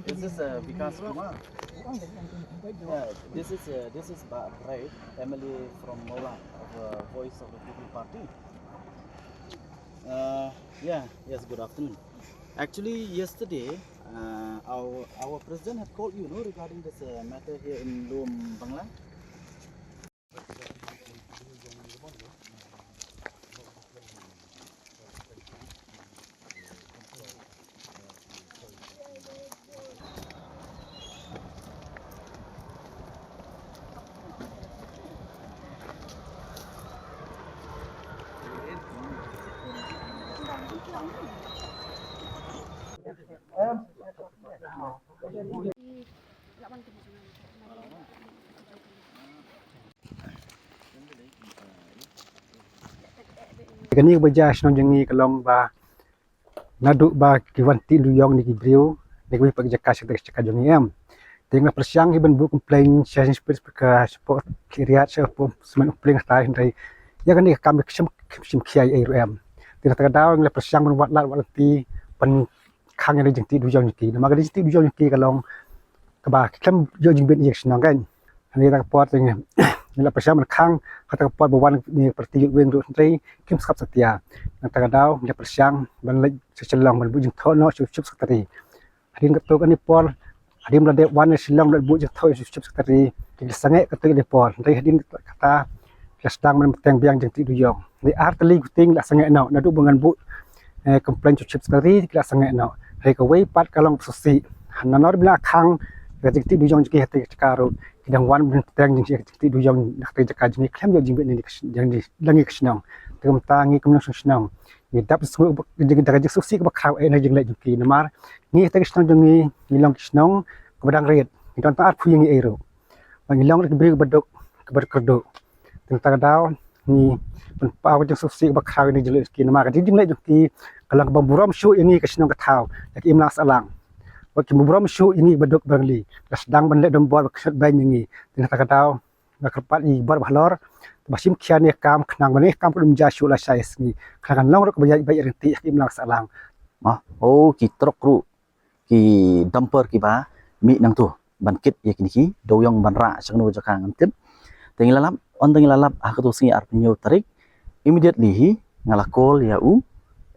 This is Vikas Kumar. This is Bride, Emily from Mawlai, of Voice of the People Party. Yes, good afternoon. Actually, yesterday, our president had called you, regarding this matter here in Lumbangla. Kini baca senang jengi kalong ba naduk ba kiwanti Dewïong ni Bteng ni kami pergi jakas cakap jengi tengah persiang hiban bu komplain session space ke support kiriat sepom semen upling tai dari ya kan ni kami sim kiai tidak terkadang le persiang buat ti pen khang ni Jingtih Dewïong ni nama kan Jingtih Dewïong ni kalong ke ba kem yo jing bet ni senang kan ni tak pot ni la persiang khang kata pot bawan ni parti Dewïong tu sendiri kim skap setia nak terkadang le persiang ban le secelong ban bu jing thon no cup sekretari hadin ketuk ni pol hadin berada wan silang le bu jing thon cup sekretari di sangai ketuk ni pol dari hadin kata sedang Bteng biang Jingtih Dewïong ni arteli guting la sangai no nadu bangan bu komplain cup sekretari la sangai no hai ka wei pat kalong sosi hananor bila khang Jingtih Dewïong ki hati cakaru kidang wan Bteng Jingtih Dewïong nak cakap ni klem yo jingbet ni yang di langi kesnong tegam tangi kemnong senong ni dap semua jing darajak sosi ka khau ai na jing le jingki namar ni te kesnong jingi ni long kesnong kabadang red ni ton taat phu yang ero bang long ke beri badok ke berkerdo tentang dau ni pen pau jing sosi ka khau ni jing le ki namar ka jing le jingki kalang bamburam syu yang ni kesnong ka thau yak imlas alang waktu bamburam syu ini badok bangli sedang ban le dom bol ksat ban yang ni tentang dau nak kerpat ni bar balor basim kian ni kam kenang mani kam pun menjadi ulah saya ni kenangan long rok bayar bayar renti kim lang salang Ki truk ru ki dumper ki ba mi nang tu ban kit ye kini ki Dewïong ban ra chang no jakang tip tengilalap on tengilalap aku tu singi arpenyo tarik immediately hi ngalakol ya u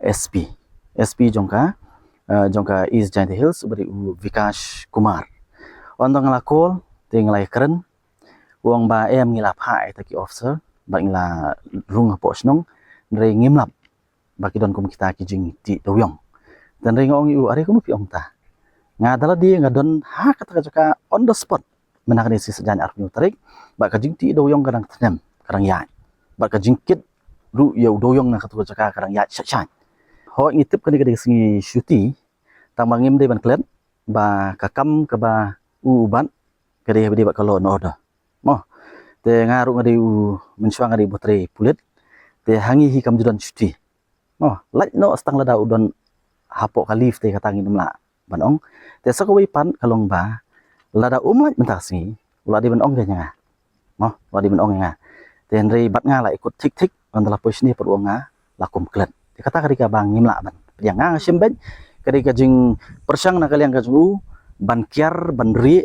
SP jongka is Jingtih Hills beri u Vikas Kumar on ngalakol tengalai keren uang ba ngilap hai taki officer ba ngila rung po snong re ngimlap baki don kum kita ki Jingtih Dewïong dan re ngong yu are kunu pi ong ta ngadala dia ngadon ha kata jaka on the spot menakani si sejan arpu tarik ba ka Jingtih Dewïong kadang tenem kadang ya ba ka jingkit ru yu Dewïong na kata jaka kadang ya chan ho ngitip kani kadi singi syuti tang mangim de ban klet ba ka kam ka ba uban kadi hadi ba kalau no order te ngaru ngadi mensuang ngadi botre pulit te hangi hi kam judan cuti laj no stang lada udon hapo kalif te katangin mla banong te sakawai pan kalong ba lada laj mentasi uladi banong ge nya uladi banong nga te ndrei bat nga la ikut tik antala posni per nga lakum klet te kata kadi ka bang ngimla ban yang nga simbej kadi ka jing persang na kaliang ka ban kiar ban ri